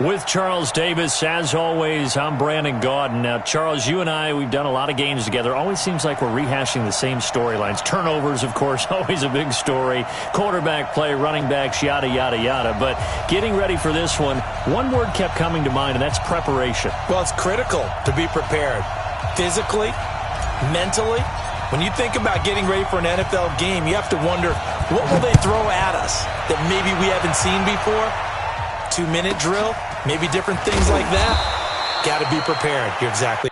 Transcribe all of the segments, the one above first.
With Charles Davis, as always, I'm Brandon Gaudin. Now, Charles, you and I, we've done a lot of games together. Always seems like we're rehashing the same storylines. Turnovers, of course, always a big story. Quarterback play, running backs, yada, yada, yada. But getting ready for this one word kept coming to mind, and that's preparation. Well, it's critical to be prepared. Physically, mentally. When you think about getting ready for an NFL game, you have to wonder, what will they throw at us that maybe we haven't seen before? 2-minute drill, maybe different things like that. Got to be prepared. You're exactly right.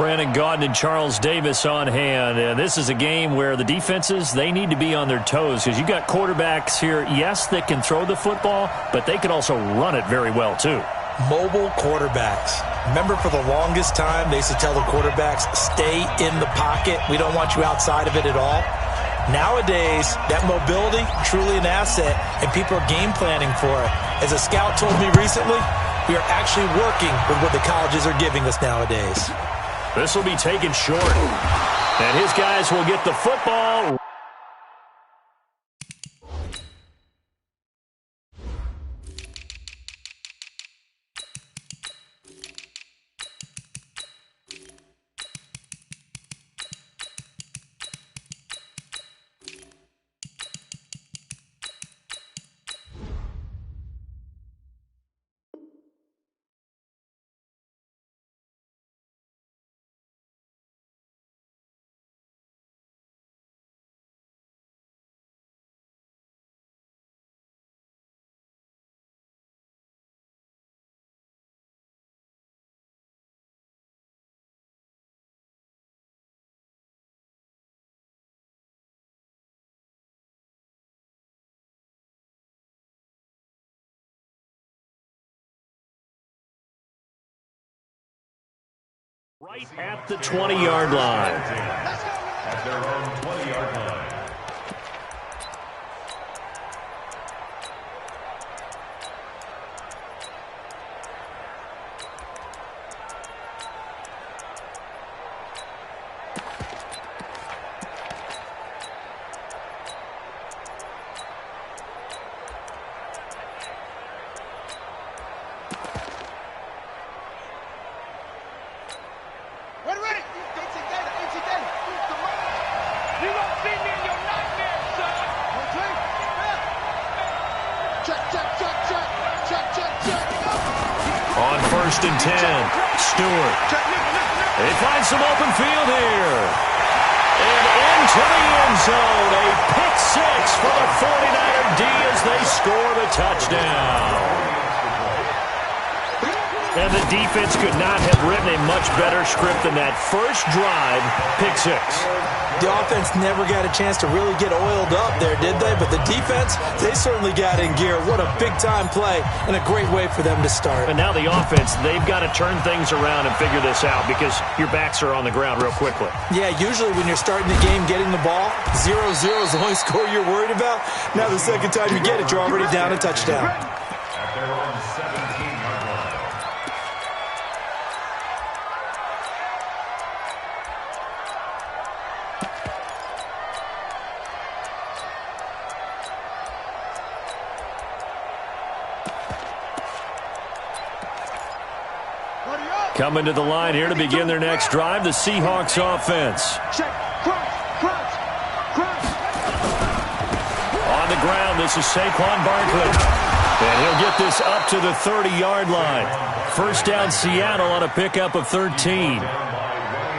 Brandon Gaudin and Charles Davis on hand. And this is a game where the defenses, they need to be on their toes because you've got quarterbacks here, yes, that can throw the football, but they can also run it very well too. Mobile quarterbacks. Remember, for the longest time, they used to tell the quarterbacks, stay in the pocket. We don't want you outside of it at all. Nowadays, that mobility, truly an asset, and people are game planning for it. As a scout told me recently, we are actually working with what the colleges are giving us nowadays. This will be taken short, and his guys will get the football. Right at the 20-yard line. At their own 20-yard line. On 1st and 10, Stewart. They find some open field here. And into the end zone, a pick six for the 49er D as they score the touchdown. And the defense could not have written a much better script than that first drive, pick six. The offense never got a chance to really get oiled up there, did they? But the defense, they certainly got in gear. What a big-time play and a great way for them to start. And now the offense, they've got to turn things around and figure this out because your backs are on the ground real quickly. Yeah, usually when you're starting the game, getting the ball, 0-0 is the only score you're worried about. Now the second time you get it, you're already down a touchdown. At their own 17-yard line. Coming to the line here to begin their next drive, the Seahawks offense. On the ground, this is Saquon Barkley. And he'll get this up to the 30-yard line. First down, Seattle on a pickup of 13.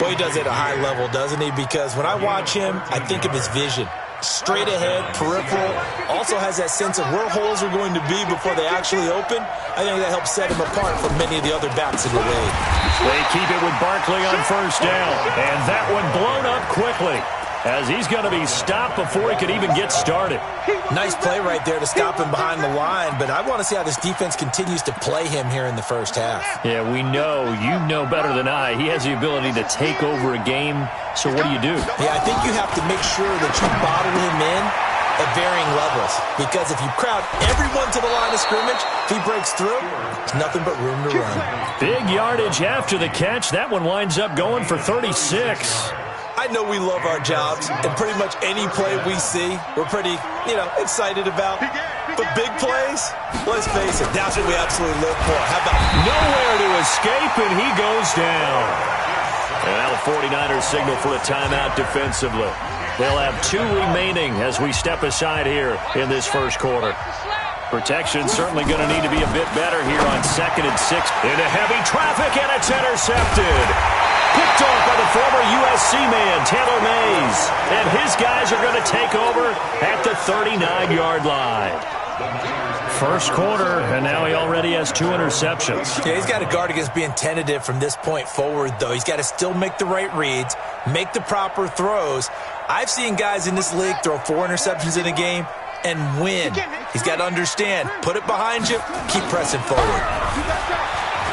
Boy, he does it at a high level, doesn't he? Because when I watch him, I think of his vision. Straight ahead, peripheral, also has that sense of where holes are going to be before they actually open. I think that helps set him apart from many of the other backs in the league. They keep it with Barkley on first down, and that one blown up quickly as he's going to be stopped before he could even get started. Nice play right there to stop him behind the line, but I want to see how this defense continues to play him here in the first half. Yeah, we know, you know better than I, he has the ability to take over a game, so what do? Yeah, I think you have to make sure that you bottle him in at varying levels, because if you crowd everyone to the line of scrimmage, if he breaks through, it's nothing but room to run. Big yardage after the catch. That one winds up going for 36. I know we love our jobs, and pretty much any play we see, we're pretty, excited about. But big plays, let's face it, that's what we absolutely live for. How about nowhere to escape, and he goes down. And now the 49ers signal for a timeout defensively. They'll have 2 remaining as we step aside here in this first quarter. Protection certainly going to need to be a bit better here on 2nd and 6. Into heavy traffic, and it's intercepted. Picked off by the former USC man, Taylor Mays. And his guys are going to take over at the 39-yard line. First quarter, and now he already has 2 interceptions. Yeah, he's got to guard against being tentative from this point forward, though. He's got to still make the right reads, make the proper throws. I've seen guys in this league throw 4 interceptions in a game and win. He's got to understand, put it behind you, keep pressing forward.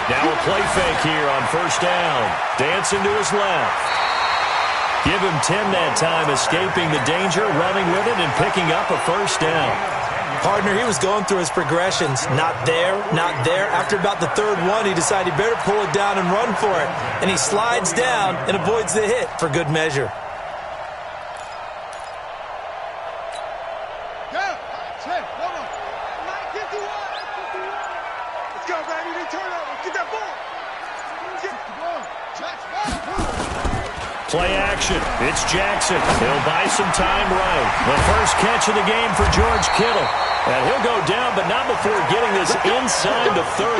Now a play fake here on first down. Dancing to his left. Give him 10 that time, escaping the danger, running with it, and picking up a first down. Partner, he was going through his progressions. Not there, not there. After about the 3rd one, he decided he better pull it down and run for it. And he slides down and avoids the hit for good measure. Play action. It's Jackson. He'll buy some time right. The first catch of the game for George Kittle. And he'll go down, but not before getting this inside the 30.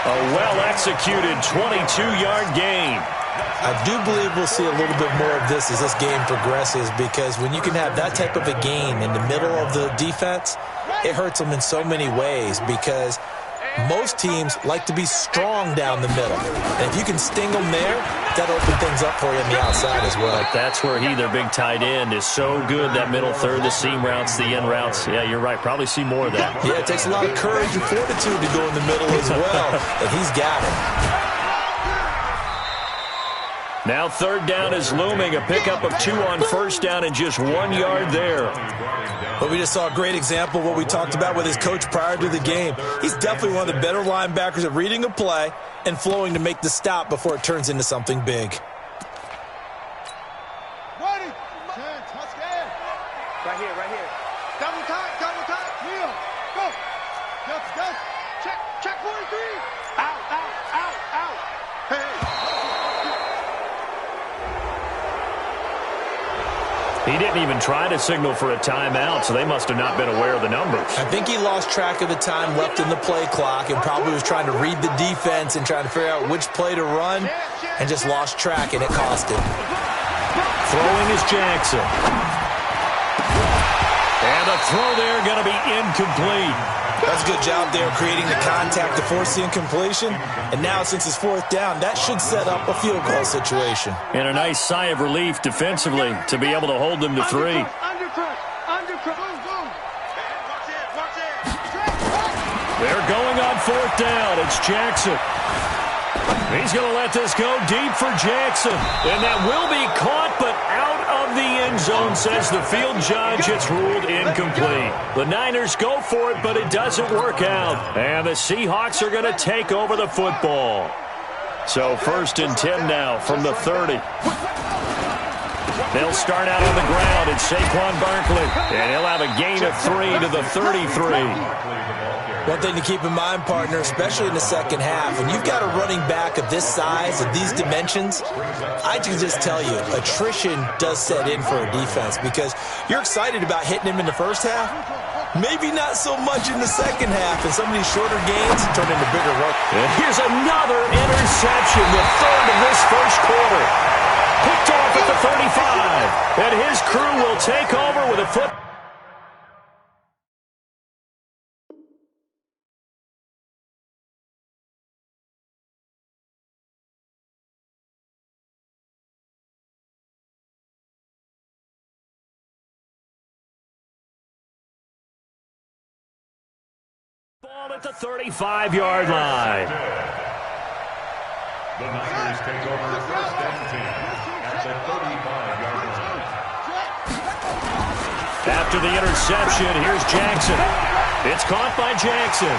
A well-executed 22-yard gain. I do believe we'll see a little bit more of this as this game progresses, because when you can have that type of a gain in the middle of the defense, it hurts them in so many ways, because most teams like to be strong down the middle. And if you can sting them there, that'll open things up for you on the outside as well. But that's where their big tight end, is so good, that middle third, the seam routes, the end routes. Yeah, you're right. Probably see more of that. Yeah, it takes a lot of courage and fortitude to go in the middle as well. And he's got it. Now 3rd down is looming. A pickup of 2 on first down and just 1 yard there. But we just saw a great example of what we talked about with his coach prior to the game. He's definitely one of the better linebackers at reading a play and flowing to make the stop before it turns into something big. Ready. Touchdown. Right here. Double time. Kneel. Go. Go. Check 43. Out. Hey. He didn't even try to signal for a timeout, so they must have not been aware of the numbers. I think he lost track of the time left in the play clock and probably was trying to read the defense and trying to figure out which play to run and just lost track, and it cost him. Throwing is Jackson. And a throw there going to be incomplete. That's a good job there creating the contact to force the incompletion. And now since it's fourth down, that should set up a field goal situation. And a nice sigh of relief defensively to be able to hold them to 3. They're going on fourth down. It's Jackson. He's going to let this go deep for Jackson. And that will be caught, but out of the end zone, says the field judge. It's ruled incomplete. The Niners go for it, but it doesn't work out. And the Seahawks are going to take over the football. So 1st and 10 now from the 30. They'll start out on the ground. It's Saquon Barkley. And he'll have a gain of 3 to the 33. One thing to keep in mind, partner, especially in the second half, when you've got a running back of this size, of these dimensions, I can just tell you, attrition does set in for a defense because you're excited about hitting him in the first half, maybe not so much in the second half, and some of these shorter gains turn into bigger work. And here's another interception, the 3rd of this first quarter. Picked off at the 35, and his crew will take over with a foot. Ball at the 35-yard line. The Niners take over 1st and 10 at the 35-yard line. After the interception, here's Jackson. It's caught by Jackson.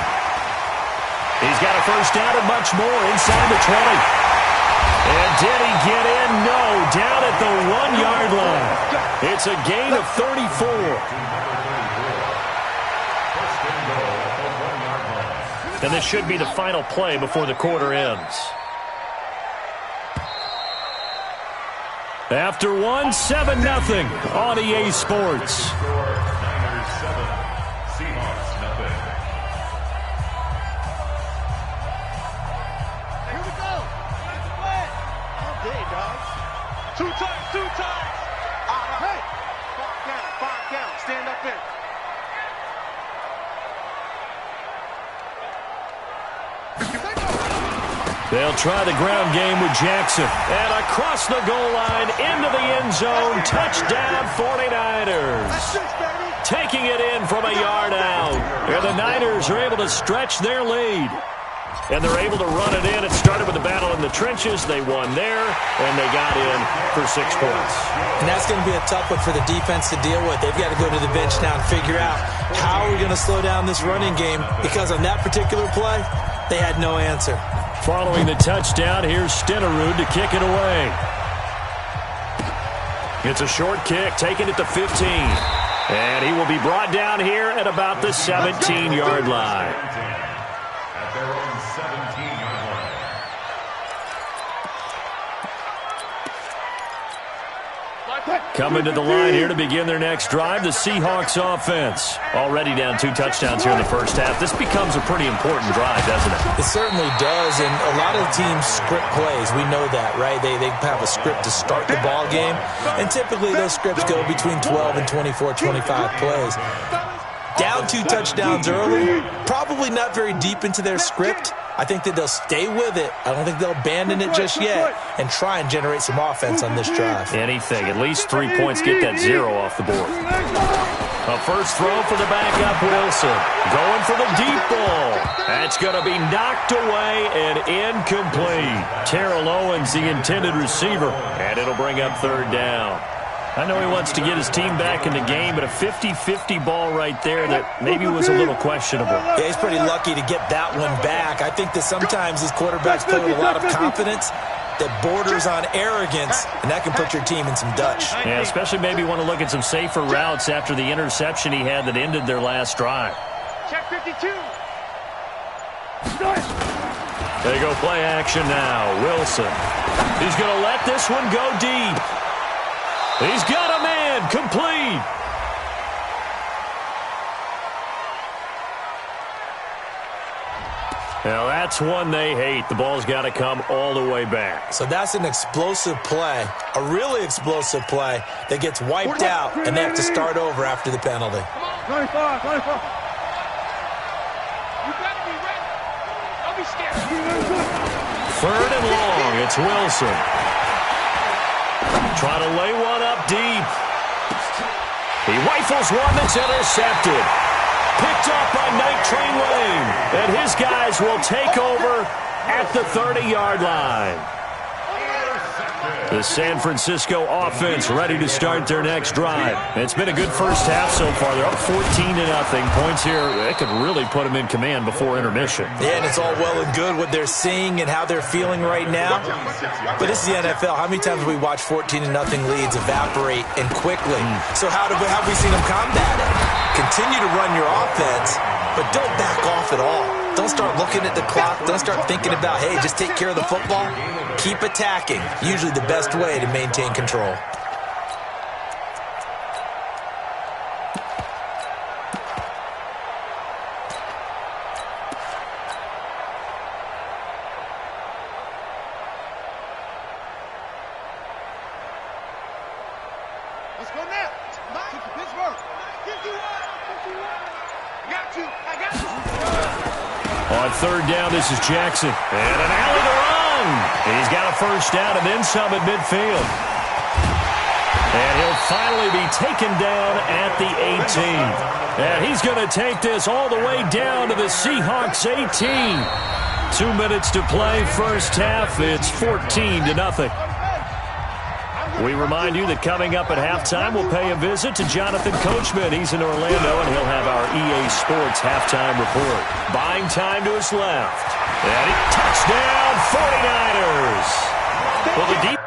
He's got a first down and much more inside the 20. And did he get in? No, down at the 1-yard line. It's a gain of 34. And this should be the final play before the quarter ends. After 1, 7-0 on EA Sports. Niners 7, Seahawks nothing. Here we go. All day, dog. 2 times, 2 times. Hey. 5 down. Stand up in. They'll try the ground game with Jackson. And across the goal line, into the end zone. Touchdown, 49ers. Taking it in from a yard out. And the Niners are able to stretch their lead. And they're able to run it in. It started with a battle in the trenches. They won there, and they got in for 6 points. And that's going to be a tough one for the defense to deal with. They've got to go to the bench now and figure out how are we going to slow down this running game, because on that particular play, they had no answer. Following the touchdown, here's Stenerud to kick it away. It's a short kick, taken at the 15. And he will be brought down here at about the 17-yard line. At their own 17-yard line. Coming to the line here to begin their next drive, the Seahawks offense. Already down 2 touchdowns here in the first half. This becomes a pretty important drive, doesn't it? It certainly does, and a lot of teams script plays. We know that, right? They have a script to start the ball game, and typically those scripts go between 12 and 24, 25 plays. Down 2 touchdowns early, probably not very deep into their script. I think that they'll stay with it. I don't think they'll abandon it just yet and try and generate some offense on this drive. Anything. At least 3 points, get that 0 off the board. A first throw for the backup, Wilson. Going for the deep ball. That's going to be knocked away and incomplete. Terrell Owens, the intended receiver, and it'll bring up 3rd down. I know he wants to get his team back in the game, but a 50-50 ball right there that maybe was a little questionable. Yeah, he's pretty lucky to get that one back. I think that sometimes these quarterbacks play with a lot of confidence that borders on arrogance, and that can put your team in some Dutch. Yeah, especially maybe want to look at some safer routes after the interception he had that ended their last drive. Check 52. They go play action now. Wilson. He's going to let this one go deep. He's got a man complete. Now, that's one they hate. The ball's got to come all the way back. So that's an explosive play, a really explosive play that gets wiped out, and they have to start over after the penalty. 25, 25. You better be ready. Don't be scared. Third and long. It's Wilson. Trying to lay one up deep. He rifles one that's intercepted. Picked up by Night Train Lane. And his guys will take over at the 30-yard line. The San Francisco offense ready to start their next drive. It's been a good first half so far. They're up 14-0. Points here, they could really put them in command before intermission. Yeah, and it's all well and good what they're seeing and how they're feeling right now. But this is the NFL. How many times have we watched 14-0 leads evaporate and quickly? So how have we seen them combat it? Continue to run your offense, but don't back off at all. Don't start looking at the clock. Don't start thinking about, hey, just take care of the football. Keep attacking. Usually the best way to maintain control. Let's go now. Mike, Pittsburgh. I got you. On third down, this is Jackson. And an alley to run. He's got a first down and then some at midfield. And he'll finally be taken down at the 18. And he's going to take this all the way down to the Seahawks 18. 2 minutes to play first half. It's 14-0. We remind you that coming up at halftime, we'll pay a visit to Jonathan Coachman. He's in Orlando, and he'll have our EA Sports halftime report. Buying time to his left. And touchdown, 49ers. Well, the deep